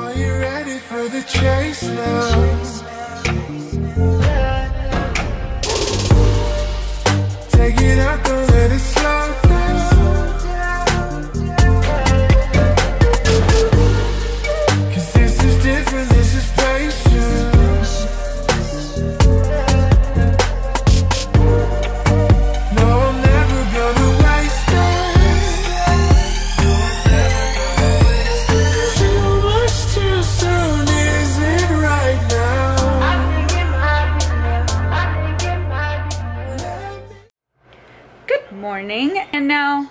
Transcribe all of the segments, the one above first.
Are you ready for the chase now? Take it out, don't let it slow down. 'Cause this is different, this is patience. No, I'm never gonna waste it. Too much too soon, is it right now? Good morning, and now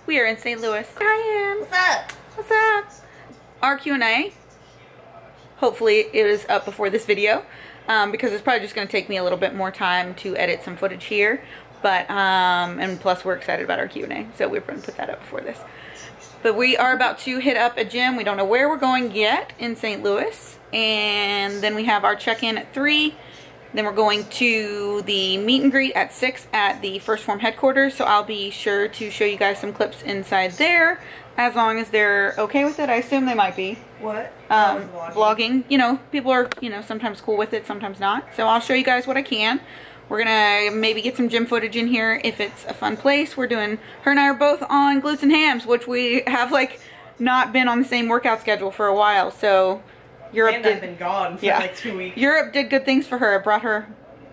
we are in St. Louis. Here I am. What's up? What's up? Our Q&A. Hopefully it is up before this video, because it's probably just going to take me a little bit more time to edit some footage here. But and plus we're excited about our Q&A, so we're going to put that up before this. But we are about to hit up a gym. We don't know where we're going yet in St. Louis, and then we have our check-in at 3. Then we're going to the meet and greet at 6 at the First Form headquarters. So I'll be sure to show you guys some clips inside there, as long as they're okay with it. I assume they might be. What? Vlogging. You know, people are, you know, sometimes cool with it, sometimes not. So I'll show you guys what I can. We're gonna maybe get some gym footage in here if it's a fun place. We're doing, her and I are both on glutes and hams, which we have like not been on the same workout schedule for a while. So Europe I've been gone for like 2 weeks. Europe did good things for her. It brought her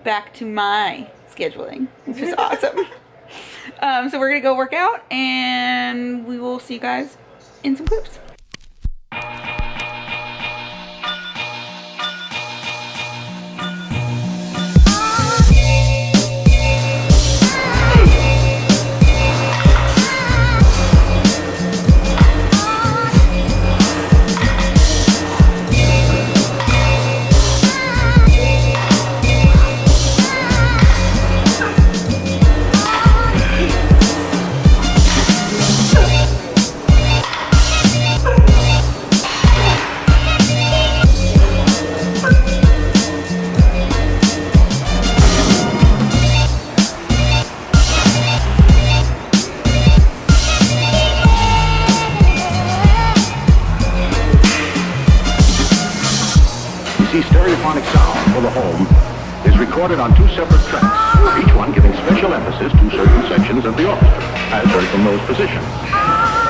back to my scheduling, which is awesome. So we're gonna go work out, and we will see you guys in some clips. Stereophonic sound for the home is recorded on 2 separate tracks, each one giving special emphasis to certain sections of the orchestra, as heard from those positions.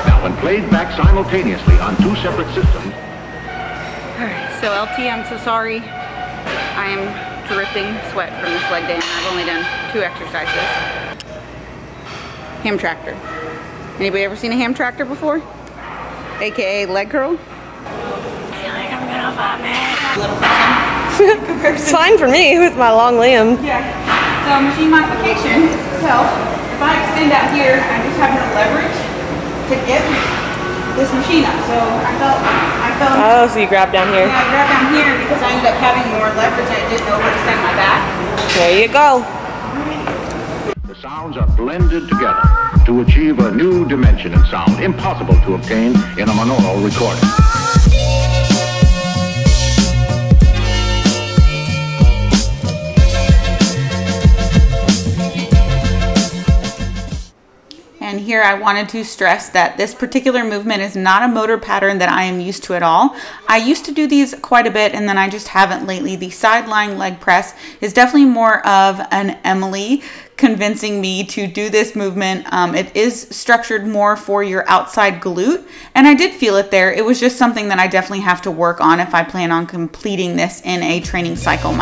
Now, when played back simultaneously on 2 separate systems... Alright, so LT, I'm so sorry. I am dripping sweat from this leg day, and I've only done 2 exercises. Ham tractor. Anybody ever seen a ham tractor before? AKA leg curl? I feel like I'm gonna vomit. Little person. It's fine for me with my long limbs. Yeah. So machine modification. So if I extend out here, I just have no leverage to get this machine up. So I felt. Oh, so you grab down here. Yeah, I grabbed down here because I ended up having more leverage and I didn't overextend my back. There you go. The sounds are blended together to achieve a new dimension in sound, impossible to obtain in a monaural recording. And here I wanted to stress that this particular movement is not a motor pattern that I am used to at all. I used to do these quite a bit, and then I just haven't lately. The side lying leg press is definitely more of an Emily convincing me to do this movement. It is structured more for your outside glute, and I did feel it there. It was just something that I definitely have to work on if I plan on completing this in a training cycle.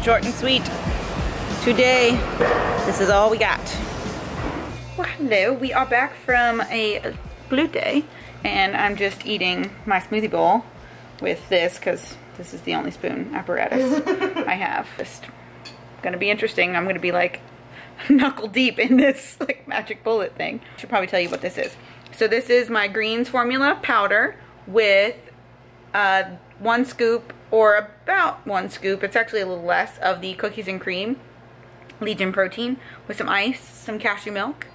Short and sweet. Today, this is all we got. Well, hello, we are back from a glute day, and I'm just eating my smoothie bowl with this because this is the only spoon apparatus I have. Just gonna be interesting. I'm gonna be like knuckle deep in this like magic bullet thing. I should probably tell you what this is. So this is my greens formula powder with 1 scoop or about 1 scoop, it's actually a little less, of the cookies and cream Legion protein with some ice, some cashew milk,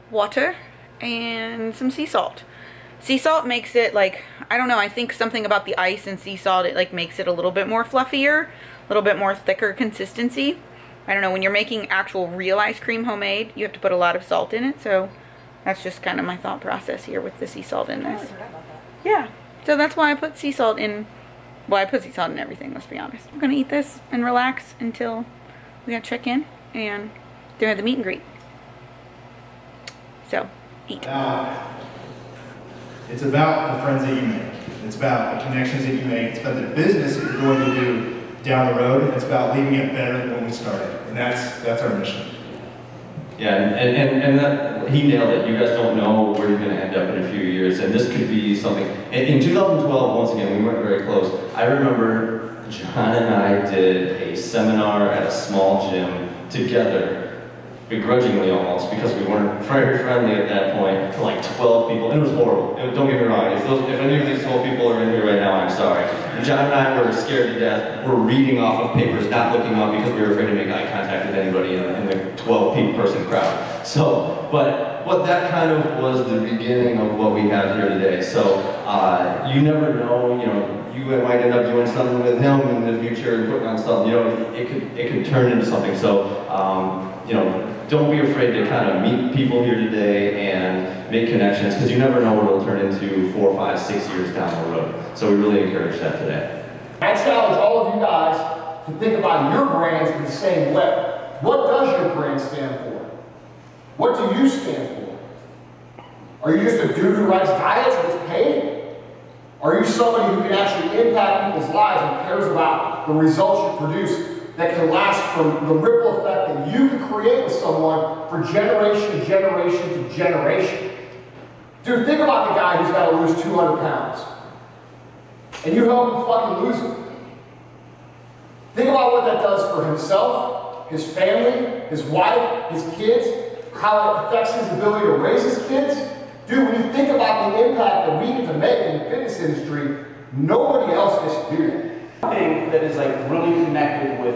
water, and some sea salt. Sea salt makes it like, I don't know, I think something about the ice and sea salt, it like makes it a little bit more fluffier, a little bit more thicker consistency. I don't know, when you're making actual real ice cream homemade, you have to put a lot of salt in it, so that's just kind of my thought process here with the sea salt in this. Yeah, so that's why I put sea salt in, well, I put sea salt in everything, let's be honest. I'm gonna eat this and relax until we gotta check in and do the meet and greet. So, eat. It's about the friends that you make. It's about the connections that you make. It's about the business that you're going to do down the road. And it's about leaving it better than when we started. And that's our mission. Yeah, and that, he nailed it. You guys don't know where you're going to end up in a few years. And this could be something. In 2012, once again, we weren't very close. I remember John and I did a seminar at a small gym together, begrudgingly almost, because we weren't very friendly at that point, to like 12 people, and it was horrible. Don't get me wrong, if any of these 12 people are in here right now, I'm sorry. John and I were scared to death. We're reading off of papers, not looking up, because we were afraid to make eye contact with anybody in the 12-person crowd. So, but that kind of was the beginning of what we have here today. So, you never know, you know, you might end up doing something with him in the future and putting on something, you know, it could turn into something. So, you know, don't be afraid to kind of meet people here today and make connections, because you never know what it'll turn into 4, 5, 6 years down the road. So we really encourage that today. I challenge all of you guys to think about your brands in the same way. What does your brand stand for? What do you stand for? Are you just a dude who writes diets and gets paid? Are you somebody who can actually impact people's lives and cares about the results you produce that can last from the ripple effect that you can create with someone for generation to generation to generation? Dude, think about the guy who's got to lose 200 pounds. And you help him fucking lose it. Think about what that does for himself, his family, his wife, his kids, how it affects his ability to raise his kids. Dude, when you think about the impact that we get to make in the fitness industry, nobody else gets to do that. Thing that is like really connected with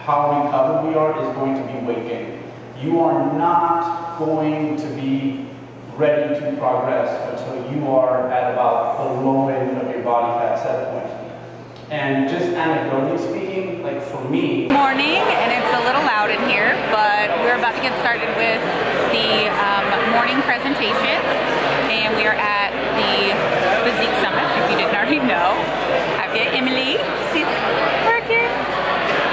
how recovered we are is going to be weight gain. You are not going to be ready to progress until you are at about the low end of your body fat set point. And just anecdotally speaking, like for me... Morning, and it's a little loud in here, but we're about to get started with the morning presentations, and we are at the Physique Summit, if you didn't already know. I've got Emily, she's working,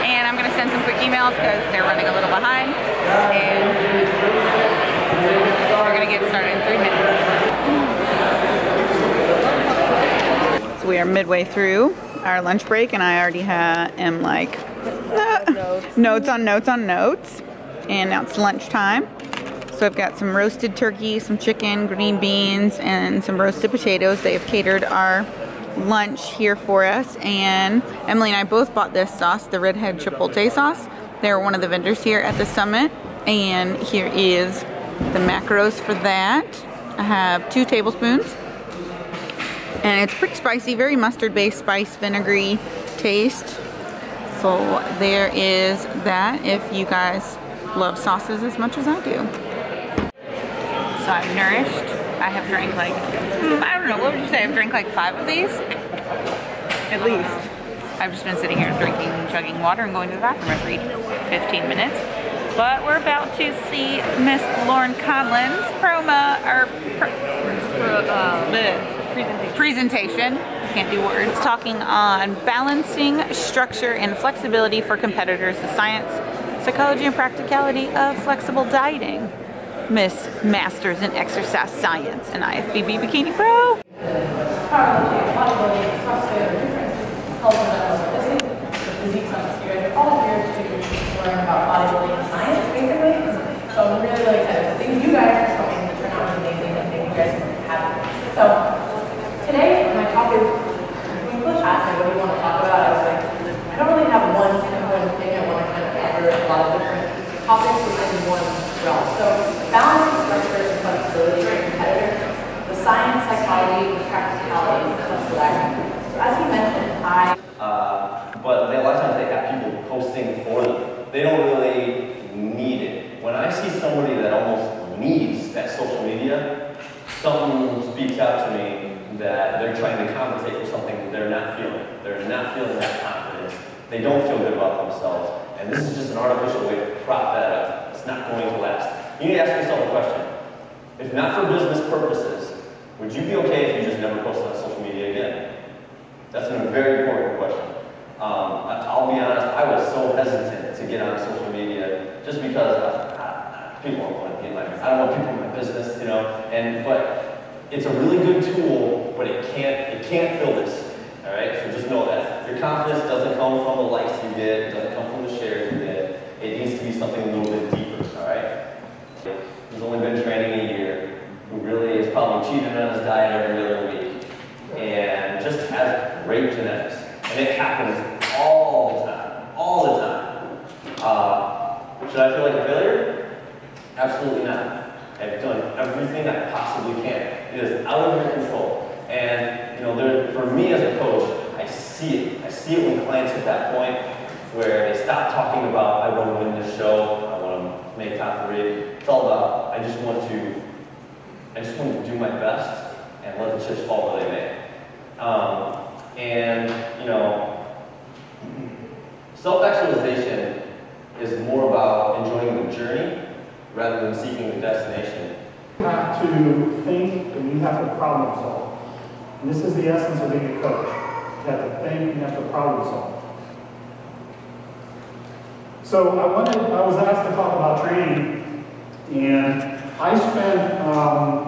and I'm going to send some quick emails because they're running a little behind, and we're going to get started in 3 minutes. So we are midway through our lunch break, and I already am like notes on notes on notes, and now it's lunchtime. So I've got some roasted turkey, some chicken, green beans, and some roasted potatoes. They have catered our lunch here for us, and Emily and I both bought this sauce, the Redhead Chipotle sauce. They're one of the vendors here at the summit, and here is the macros for that. I have 2 tablespoons, and it's pretty spicy, very mustard-based, spice, vinegary taste. So there is that, if you guys love sauces as much as I do. So I'm nourished. I have drank like, I don't know, what would you say? I've drank like 5 of these? At least. I've just been sitting here drinking, chugging water and going to the bathroom every 15 minutes. But we're about to see Miss Lauren Conlin's presentation. Can't do words. Talking on balancing structure and flexibility for competitors, the science, psychology, and practicality of flexible dieting. Miss Masters in Exercise Science and IFBB Bikini Pro. learn about bodybuilding science, basically. So I'm really excited. I think you guys are going to turn out amazing. I think you guys are happy. So today, my topic, when Coach asked me what do you want to talk about, I was like, I don't really have one thing I want to kind of cover a lot of different topics within one realm. So balance, structure, and flexibility for competitors, the science, psychology, the practicality, and flexible acting. So as you mentioned, but a lot of times they have people posting for them. They don't really need it. When I see somebody that almost needs that social media, something speaks out to me that they're trying to compensate for something they're not feeling. They're not feeling that confidence. They don't feel good about themselves. And this is just an artificial way to prop that up. It's not going to last. You need to ask yourself a question. If not for business purposes, would you be okay if you just never posted on social media again? That's a very important question. I'll be honest, I was so hesitant to get on social media just because people don't want to be in my business. I don't want people in my business, you know. But it's a really good tool, but it can't fill this. All right, so just know that your confidence doesn't come from the likes you get, it doesn't come from the shares you get. It needs to be something a little bit deeper. All right. Who's only been training a year, who really is probably cheating on his diet every other week, and just has great genetics. And it happens all the time, all the time. Should I feel like a failure? Absolutely not. I've done everything I possibly can. It is out of your control. And you know, for me as a coach, I see it. I see it when clients hit that point where they stop talking about, I want to win this show, I want to make top 3. It's all about, I just want to do my best and let the chips fall where they may. And, you know, self-actualization is more about enjoying the journey rather than seeking the destination. You have to think and you have to problem solve. And this is the essence of being a coach. You have to think and you have to problem solve. So I was asked to talk about training, and I spent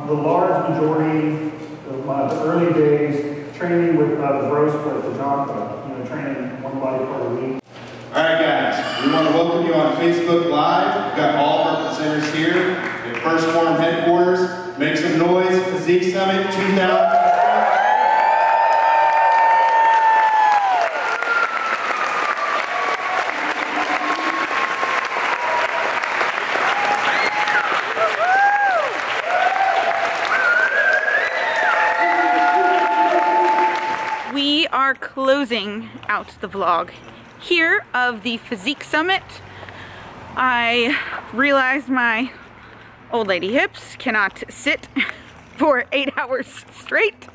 the large majority of my early days training with the bro split, the John Club, you know, training one body part a week. All right, guys, we want to welcome you on Facebook Live. We've got all of our presenters here at First Form headquarters. Make some noise, Physique Summit 2000. We are closing out the vlog here of the Physique Summit. I realized my old lady hips cannot sit for 8 hours straight,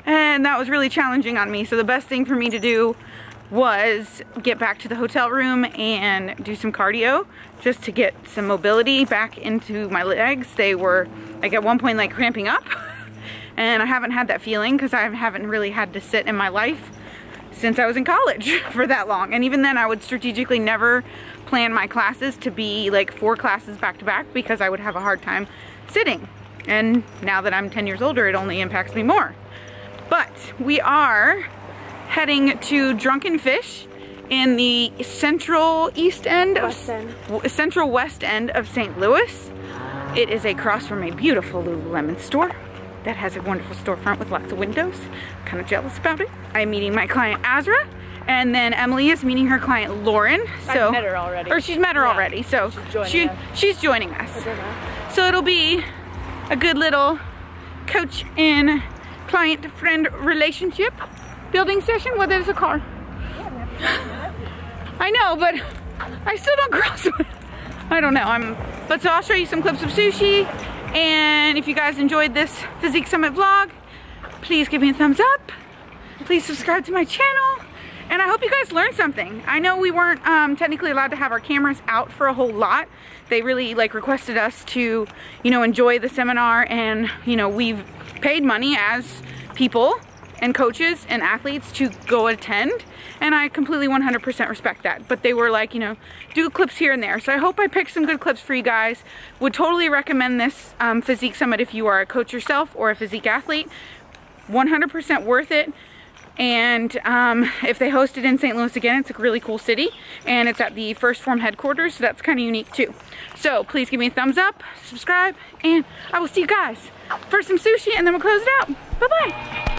and that was really challenging on me. So the best thing for me to do was get back to the hotel room and do some cardio just to get some mobility back into my legs. They were like at one point like cramping up. And I haven't had that feeling because I haven't really had to sit in my life since I was in college for that long. And even then I would strategically never plan my classes to be like 4 classes back to back because I would have a hard time sitting. And now that I'm 10 years older, it only impacts me more. But we are heading to Drunken Fish in the central west end of St. Louis. It is across from a beautiful Lululemon store that has a wonderful storefront with lots of windows. Kind of jealous about it. I'm meeting my client Azra, and then Emily is meeting her client Lauren. So I've met her already. Or she's met her already. So she's joining us. So it'll be a good little coach and client friend relationship building session. Whether it's a car. I know, but I still don't cross it. I don't know. But so I'll show you some clips of sushi. And if you guys enjoyed this Physique Summit vlog, please give me a thumbs up. Please subscribe to my channel. And I hope you guys learned something. I know we weren't technically allowed to have our cameras out for a whole lot. They really like requested us to, you know, enjoy the seminar, and you know, we've paid money as people and coaches and athletes to go attend, and I completely 100% respect that. But they were like, you know, do clips here and there. So I hope I picked some good clips for you guys. Would totally recommend this Physique Summit if you are a coach yourself or a physique athlete. 100% worth it. And if they host it in St. Louis again, it's a really cool city, and it's at the First Form headquarters, so that's kind of unique too. So please give me a thumbs up, subscribe, and I will see you guys for some sushi, and then we'll close it out. Bye-bye.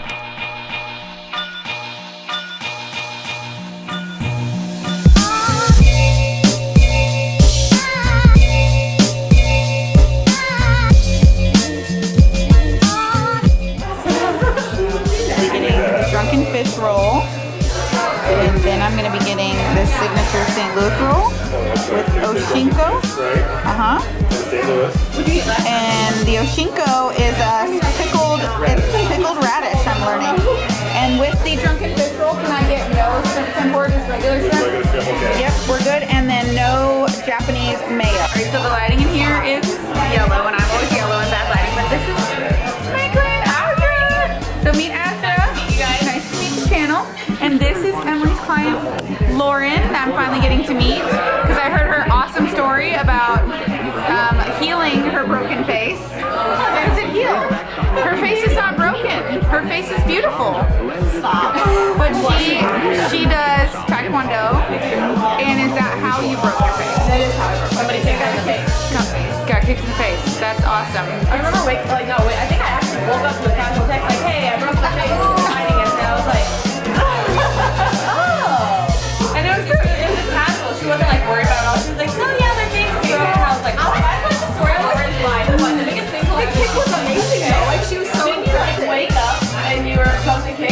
Drunken fish roll, and then I'm going to be getting the signature St. Louis roll with Oshinko. And the Oshinko is pickled radish, I'm learning. And with the drunken fish roll, can I get no shrimp tempura, just regular shrimp? Yep, we're good. And then no Japanese mayo. Alright, so the lighting in here is yellow, and I'm always yellow in bad lighting, but this is my grand Audra. So meet Astra. Nice to meet the channel. And this is Emily's client, Lauren, that I'm finally getting to meet, because I heard her awesome story about healing her broken face. Is it healed? Her face is not broken. Her face is beautiful. Stop. But she does Taekwondo. And is that how you broke your face? That is how I broke. Somebody kicked me in the face. Got kicked in the face. That's awesome. I remember I think I actually woke up to a casual text like, hey, I broke my face. Hiding it. And I was like, oh. And it was just casual. She wasn't like worried about it all. She was like, oh yeah, their face is broken. And I was like, oh, I thought the story of Lauren's life. The biggest thing was the kick was amazing though. Like she was so impressive. Like wake up and you were supposed to kick